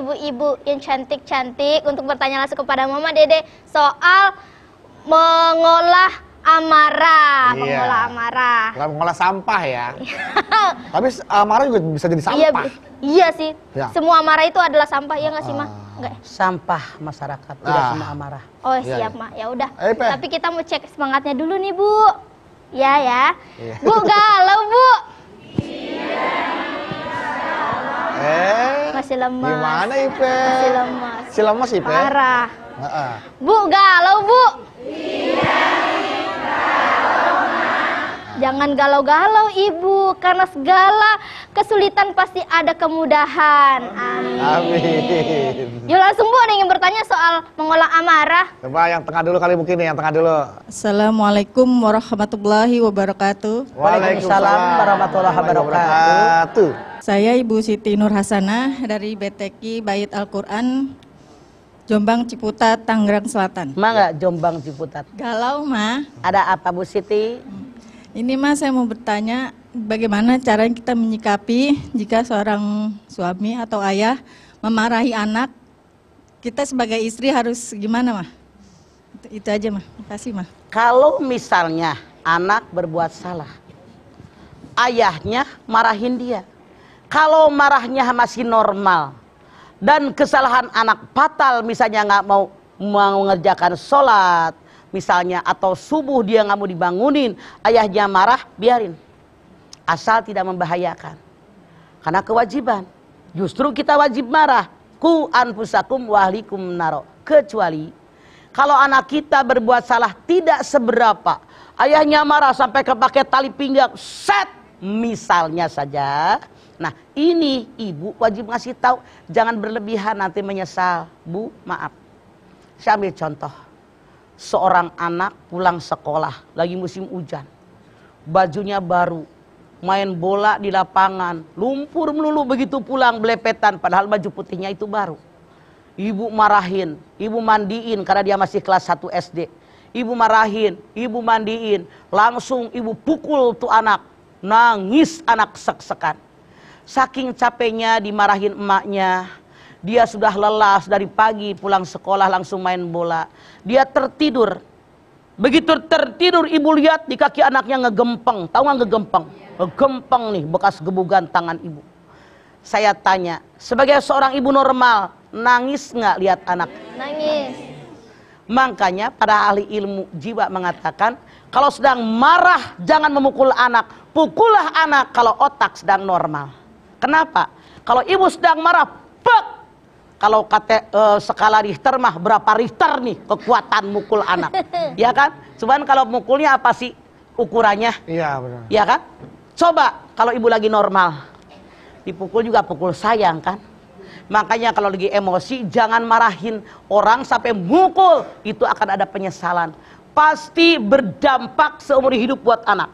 S2: ibu-ibu yang cantik-cantik untuk bertanya langsung kepada Mama Dede soal mengolah amarah.
S1: Iya.
S2: Mengolah amarah.
S1: Bukan mengolah sampah ya. Tapi amarah juga bisa jadi sampah.
S2: Iya sih.
S1: Ya.
S2: Semua amarah itu adalah sampah, ya nggak sih, Ma? Enggak.
S3: Sampah masyarakat, tidak semua amarah.
S2: Oh,
S1: Iya,
S2: siap,
S1: iya.
S2: Ma. Ya udah.
S1: Pe.
S2: Tapi kita mau cek semangatnya dulu nih, Bu. Ya.
S1: Iya.
S2: Bu, galau, Bu. Masih lemas.
S1: Gimana Ipe?
S2: Masih lemas.
S1: Masih lemas Ipe?
S2: Parah.
S1: Heeh.
S2: Bu, galau, Bu. Jangan galau-galau, Ibu, karena segala kesulitan pasti ada kemudahan. Amin.
S1: Amin.
S2: Yuk langsung, Bu, ada yang bertanya soal mengolah amarah.
S1: Coba yang tengah dulu kali mungkin nih, yang tengah dulu.
S5: Assalamualaikum warahmatullahi wabarakatuh.
S3: Waalaikumsalam warahmatullahi wabarakatuh.
S5: Saya Ibu Siti Nur Hasanah dari BTQ Bait Al-Quran, Jombang, Ciputat, Tangerang Selatan.
S3: Mangga Jombang Ciputat.
S5: Galau, Ma.
S3: Ada apa Bu Siti?
S5: Ini, Ma, saya mau bertanya bagaimana cara kita menyikapi jika seorang suami atau ayah memarahi anak. Kita sebagai istri harus gimana, Ma? Itu aja, Ma. Makasih, Ma.
S3: Kalau misalnya anak berbuat salah, ayahnya marahin dia. Kalau marahnya masih normal dan kesalahan anak fatal, misalnya nggak mau mengerjakan sholat, misalnya, atau subuh dia nggak mau dibangunin, ayahnya marah, biarin. Asal tidak membahayakan. Karena kewajiban. Justru kita wajib marah. Ku anfusakum wa ahlikum naro. Kecuali kalau anak kita berbuat salah tidak seberapa, ayahnya marah sampai kepakai tali pinggang, set, misalnya saja. Nah, ini ibu wajib ngasih tahu, jangan berlebihan nanti menyesal. Bu, maaf. Saya ambil contoh. Seorang anak pulang sekolah, lagi musim hujan. Bajunya baru, main bola di lapangan, lumpur melulu, begitu pulang belepetan, padahal baju putihnya itu baru. Ibu marahin, ibu mandiin karena dia masih kelas 1 SD. Ibu marahin, ibu mandiin, langsung ibu pukul tuh anak. Nangis anak sek-sekan. Saking capeknya dimarahin emaknya, dia sudah lelah dari pagi pulang sekolah langsung main bola. Dia tertidur. Begitu tertidur ibu lihat di kaki anaknya ngegempeng. Tahu nggak ngegempeng? Ngegempeng nih bekas gebugan tangan ibu. Saya tanya, sebagai seorang ibu normal, nangis nggak lihat anak?
S2: Nangis.
S3: Makanya pada ahli ilmu jiwa mengatakan, kalau sedang marah jangan memukul anak. Pukullah anak kalau otak sedang normal. Kenapa? Kalau ibu sedang marah, pek. Kalau kata skala Richter mah berapa Richter nih kekuatan mukul anak. Ya kan? Cuman kalau mukulnya apa sih ukurannya?
S1: Iya benar.
S3: Ya kan? Coba kalau ibu lagi normal, dipukul juga pukul sayang kan? Makanya kalau lagi emosi jangan marahin orang sampai mukul, itu akan ada penyesalan. Pasti berdampak seumur hidup buat anak.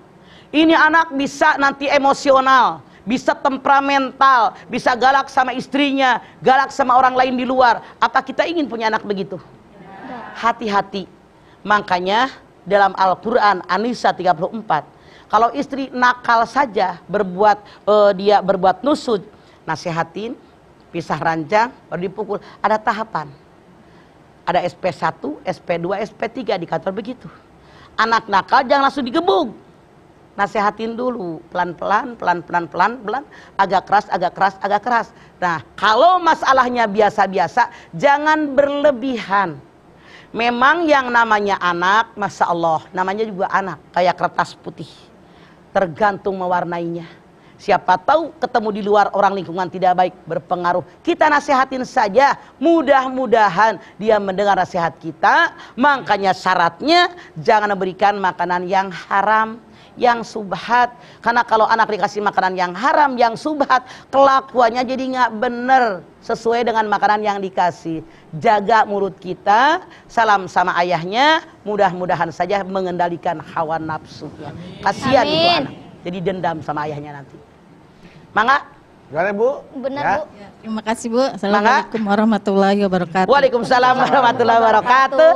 S3: Ini anak bisa nanti emosional, bisa temperamental, bisa galak sama istrinya, galak sama orang lain di luar. Apa kita ingin punya anak begitu? Hati-hati. Makanya dalam Al-Quran An-Nisa 34, kalau istri nakal saja dia berbuat nusud, nasihatin, pisah ranjang, baru dipukul. Ada tahapan. Ada SP1, SP2, SP3 di kantor begitu. Anak nakal jangan langsung digebuk. Nasihatin dulu, pelan-pelan, pelan-pelan, agak keras. Nah, kalau masalahnya biasa-biasa, jangan berlebihan. Memang yang namanya anak, Masya Allah, namanya juga anak, kayak kertas putih. Tergantung mewarnainya. Siapa tahu ketemu di luar orang lingkungan tidak baik, berpengaruh. Kita nasihatin saja, mudah-mudahan dia mendengar nasihat kita. Makanya syaratnya jangan memberikan makanan yang haram, yang subhat. Karena kalau anak dikasih makanan yang haram, yang subhat, kelakuannya jadi nggak bener sesuai dengan makanan yang dikasih. Jaga mulut kita, salam sama ayahnya, mudah-mudahan saja mengendalikan hawa nafsunya. Kasihan itu anak, jadi dendam sama ayahnya nanti. Mangga?
S1: Gimana Bu?
S2: Benar
S1: Ya.
S2: Bu.
S5: Terima kasih, Bu. Assalamualaikum warahmatullahi wabarakatuh.
S3: Waalaikumsalam warahmatullahi wabarakatuh.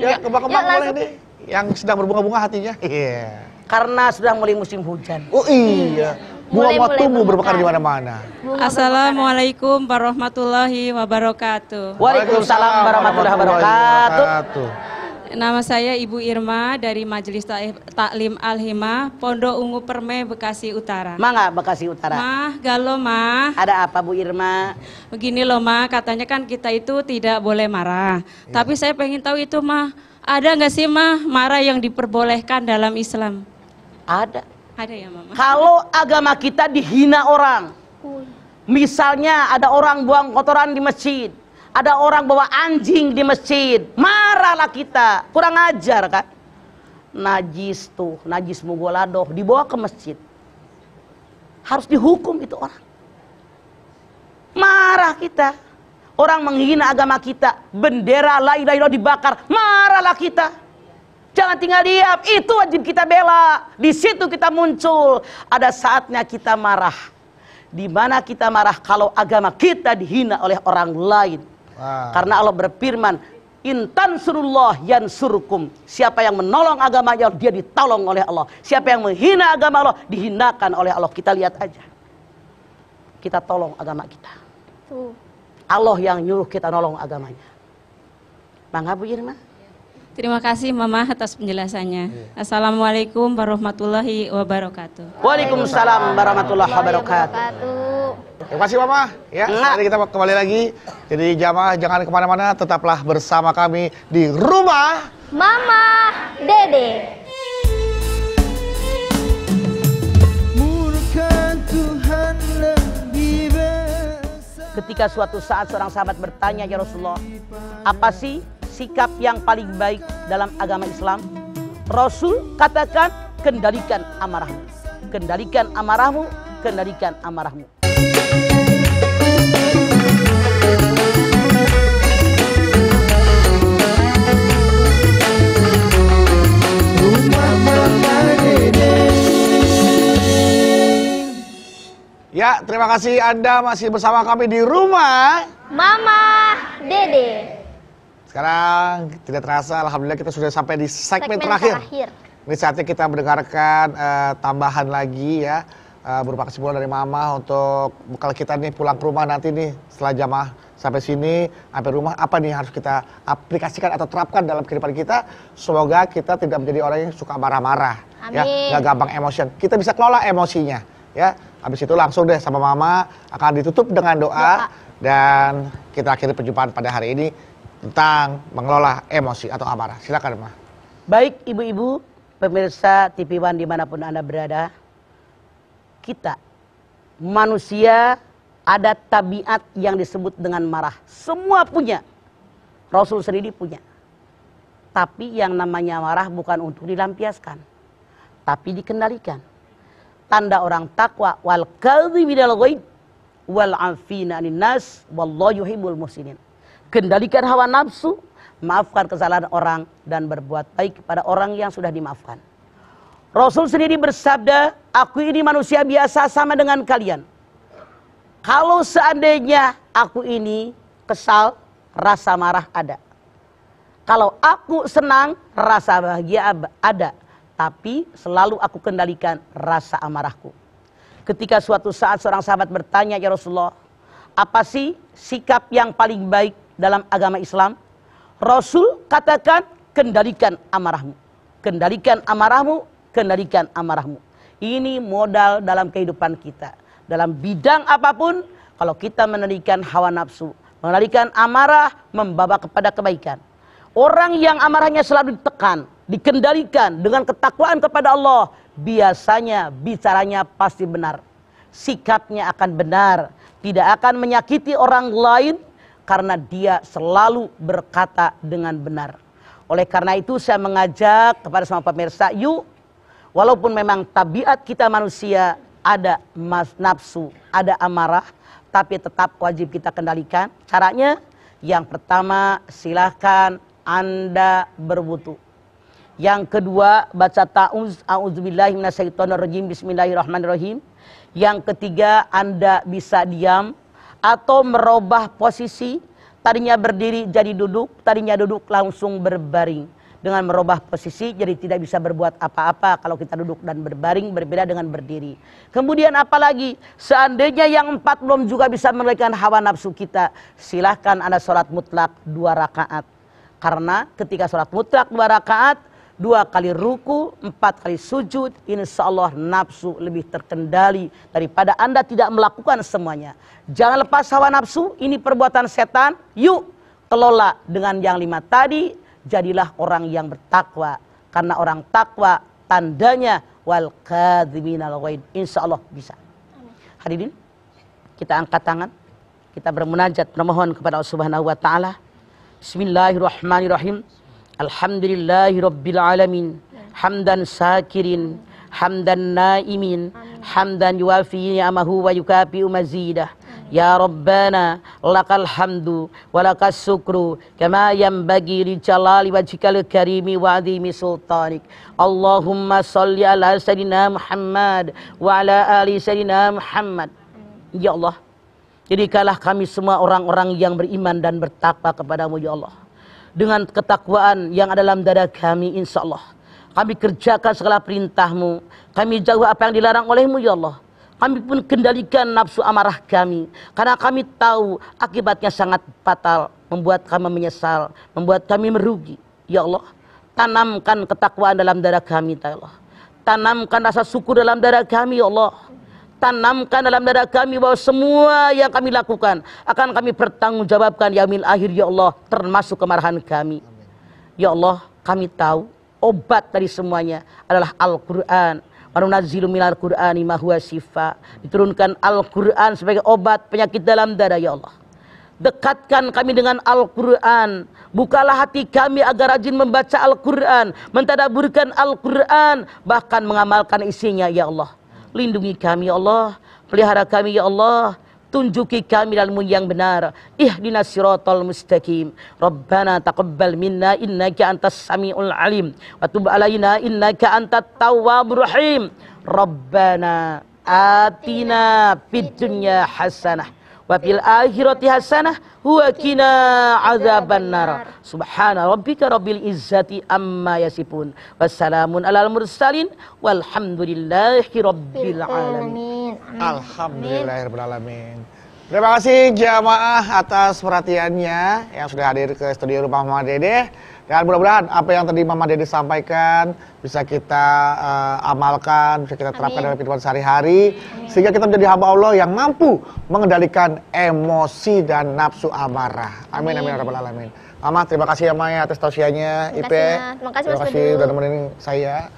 S1: Ya kembang-kembang boleh nih, yang sedang berbunga-bunga hatinya. Iya.
S3: Karena sudah mulai musim hujan.
S1: Oh iya. Buah-buah tumbuh bermekar di
S2: bermekar.
S1: mana-mana.
S6: Assalamualaikum warahmatullahi wabarakatuh.
S3: Waalaikumsalam warahmatullahi wabarakatuh.
S6: Nama saya Ibu Irma dari Majelis Taklim Al-Himah, Pondok Ungu Permai, Bekasi Utara.
S3: Mangga Bekasi Utara.
S6: Mah, galau mah.
S3: Ada apa Bu Irma?
S6: Begini loh mah, katanya kan kita itu tidak boleh marah. Tapi saya pengen tahu itu mah, ada nggak sih mah marah yang diperbolehkan dalam Islam?
S3: Ada.
S6: Ada ya mama?
S3: Kalau agama kita dihina orang, misalnya ada orang buang kotoran di masjid, ada orang bawa anjing di masjid, marahlah kita, kurang ajar kan? Najis tuh, najis mugoladoh dibawa ke masjid, harus dihukum itu orang. Marah kita, orang menghina agama kita, bendera la ilaha illallah dibakar, marahlah kita. Jangan tinggal diam, itu wajib kita bela. Di situ kita muncul. Ada saatnya kita marah. Di mana kita marah kalau agama kita dihina oleh orang lain. Karena Allah berfirman, "Intan surullah yansurkum." Siapa yang menolong agamanya, dia ditolong oleh Allah. Siapa yang menghina agama Allah, dihinakan oleh Allah. Kita lihat aja. Kita tolong agama kita. Allah yang nyuruh kita nolong agamanya. Bang Abu Irma.
S6: Terima kasih mama atas penjelasannya. Assalamualaikum warahmatullahi wabarakatuh.
S3: Waalaikumsalam warahmatullahi wabarakatuh.
S1: Terima kasih Mama. Ya, nanti kita kembali lagi. Jadi jamaah jangan kemana-mana, tetaplah bersama kami di Rumah
S2: Mama Dede.
S4: Murka Tuhan lebih besar.
S3: Ketika suatu saat seorang sahabat bertanya, "Ya Rasulullah, apa sih sikap yang paling baik dalam agama Islam?" Rasul katakan, kendalikan amarahmu. Kendalikan amarahmu, kendalikan amarahmu.
S4: Rumah Mama Dede.
S1: Ya, terima kasih Anda masih bersama kami di Rumah
S2: Mama Dede.
S1: Sekarang tidak terasa, alhamdulillah kita sudah sampai di segmen terakhir. Ini saatnya kita mendengarkan tambahan lagi ya, berupa kesimpulan dari Mama untuk bekal kita nih pulang ke rumah nanti nih setelah jamaah sampai sini, sampai rumah apa nih harus kita aplikasikan atau terapkan dalam kehidupan kita. Semoga kita tidak menjadi orang yang suka marah-marah, ya, nggak gampang emosi. Kita bisa kelola emosinya, ya. Habis itu langsung deh sama Mama akan ditutup dengan doa. Dan kita akhiri perjumpaan pada hari ini tentang mengelola emosi atau amarah. Silakan, Ma.
S3: Baik ibu-ibu, pemirsa TV One dimanapun Anda berada, kita manusia ada tabiat yang disebut dengan marah. Semua punya, Rasul sendiri punya. Tapi yang namanya marah bukan untuk dilampiaskan, tapi dikendalikan. Tanda orang takwa, wal kadhiminal ghaib wal afina anin nas wallahu yuhibbul muhsinin. Kendalikan hawa nafsu, maafkan kesalahan orang dan berbuat baik kepada orang yang sudah dimaafkan. Rasul sendiri bersabda, "Aku ini manusia biasa sama dengan kalian. Kalau seandainya aku ini kesal, rasa marah ada. Kalau aku senang, rasa bahagia ada. Tapi selalu aku kendalikan rasa amarahku." Ketika suatu saat seorang sahabat bertanya, "Ya Rasulullah, apa sih sikap yang paling baik dalam agama Islam?" Rasul katakan, kendalikan amarahmu. Kendalikan amarahmu, kendalikan amarahmu. Ini modal dalam kehidupan kita. Dalam bidang apapun, kalau kita mengendalikan hawa nafsu, mengendalikan amarah, membawa kepada kebaikan. Orang yang amarahnya selalu ditekan, dikendalikan dengan ketakwaan kepada Allah, biasanya bicaranya pasti benar. Sikapnya akan benar, tidak akan menyakiti orang lain, karena dia selalu berkata dengan benar. Oleh karena itu saya mengajak kepada semua pemirsa, yuk, walaupun memang tabiat kita manusia ada nafsu, ada amarah, tapi tetap wajib kita kendalikan. Caranya, yang pertama silahkan Anda berwudu. Yang kedua, baca ta'uz, a'udzubillahi minasyaitonirrajim, bismillahirrahmanirrahim. Yang ketiga, Anda bisa diam atau merubah posisi, tadinya berdiri jadi duduk, tadinya duduk langsung berbaring. dengan merubah posisi jadi tidak bisa berbuat apa-apa kalau kita duduk dan berbaring, berbeda dengan berdiri. Kemudian apalagi seandainya yang 4 belum juga bisa mengendalikan hawa nafsu kita, silahkan Anda sholat mutlak 2 rakaat. Karena ketika sholat mutlak 2 rakaat, 2 kali ruku, 4 kali sujud, insya Allah nafsu lebih terkendali daripada Anda tidak melakukan semuanya. Jangan lepas hawa nafsu, ini perbuatan setan. Yuk kelola dengan yang 5 tadi. Jadilah orang yang bertakwa, karena orang takwa tandanya wal kadziminal ghaidh. Insyaallah bisa. Hadirin, kita angkat tangan, kita bermunajat memohon kepada Allah Subhanahu wa taala. Bismillahirrahmanirrahim. Alhamdulillahirabbil alamin. Hamdan syakirin, hamdan naimin, hamdan yuwafi ni'amahu wa yukafi'u mazidah. Ya Rabbana lakal hamdu walakas syukru kama yanbaghi li jalali wajhikal karimi wa azimi sultanik. Allahumma shalli ala sayyidina Muhammad wa ala ali sayyidina Muhammad. Ya Allah, jadikanlah kami semua orang-orang yang beriman dan bertakwa kepadamu ya Allah. Dengan ketakwaan yang ada dalam dada kami insyaallah kami kerjakan segala perintahmu, kami jauh apa yang dilarang olehmu ya Allah. Kami pun kendalikan nafsu amarah kami. Karena kami tahu akibatnya sangat fatal. Membuat kami menyesal. Membuat kami merugi. Ya Allah, tanamkan ketakwaan dalam dada kami. Ya Allah. Tanamkan rasa syukur dalam dada kami. Ya Allah. Tanamkan dalam dada kami bahwa semua yang kami lakukan akan kami pertanggungjawabkan yaumil akhir. Ya Allah, termasuk kemarahan kami. Ya Allah, kami tahu obat dari semuanya adalah Al-Quran. Wanunazzilu minal Qur'ani ma huwa syifa. Diturunkan Al-Qur'an sebagai obat penyakit dalam dada ya Allah. Dekatkan kami dengan Al-Qur'an. Bukalah hati kami agar rajin membaca Al-Qur'an, mentadabburkan Al-Qur'an, bahkan mengamalkan isinya ya Allah. Lindungi kami ya Allah, pelihara kami ya Allah. Tunjuki kami dalam yang benar. Ihdinas siratal mustaqim. Rabbana taqabbal minna innaka antas samiul alim wa tub alaina innaka antat tawwabur rahim. Rabbana atina fid dunya hasanah wa fil akhirati hasanah wa qina adzabannar. Subhana rabbika rabbil izzati amma yasifun. Wassalamun alal mursalin walhamdulillahi rabbil alamin.
S1: Alhamdulillahirabbil alamin. Terima kasih jamaah atas perhatiannya yang sudah hadir ke studio Rumah Mama Dede. Dan mudah-mudahan apa yang tadi Mama Dede sampaikan bisa kita amalkan, bisa kita terapkan dalam kehidupan sehari-hari, sehingga kita menjadi hamba Allah yang mampu mengendalikan emosi dan nafsu amarah. Amin amin ya rabbal alamin. Mama, terima kasih ya Maya atas tausiahnya. Ipe, terima kasih sudah nemenin saya.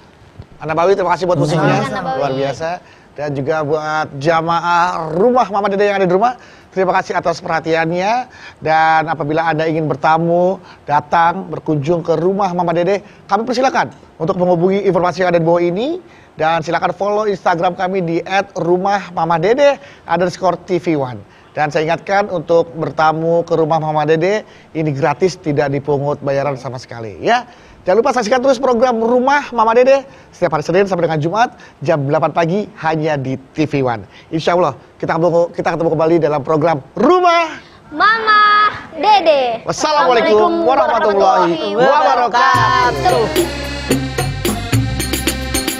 S1: Anda Bawi, terima kasih buat musiknya, luar biasa. Dan juga buat jamaah Rumah Mama Dede yang ada di rumah, terima kasih atas perhatiannya. Dan apabila Anda ingin bertamu, datang, berkunjung ke Rumah Mama Dede, kami persilakan untuk menghubungi informasi yang ada di bawah ini. Dan silakan follow Instagram kami di @rumahmamadede_tv1. Dan saya ingatkan untuk bertamu ke Rumah Mama Dede, ini gratis, tidak dipungut bayaran sama sekali ya. Jangan lupa saksikan terus program Rumah Mama Dede setiap hari Senin sampai dengan Jumat jam 8 pagi hanya di TV One. Insya Allah kita ketemu kembali dalam program Rumah
S2: Mama Dede.
S1: Wassalamualaikum warahmatullahi wabarakatuh.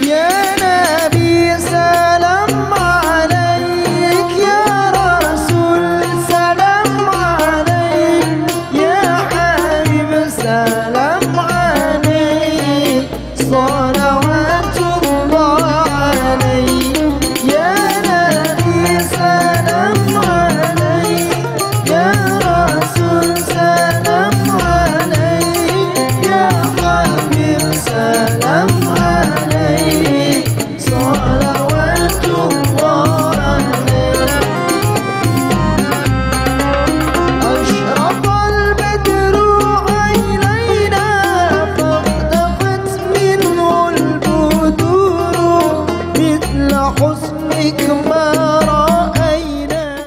S4: Ya Nabi salam alaik, ya Rasul salam alaik, ya Habib salam alaik, salawatullah alaik, ya Nabi salam alaik, ya Rasul salam alaik, ya Habib salam alaik, salawatullah alaik. أشرق البدر علينا فاختفت منه البدور مثل حسنك ما رأى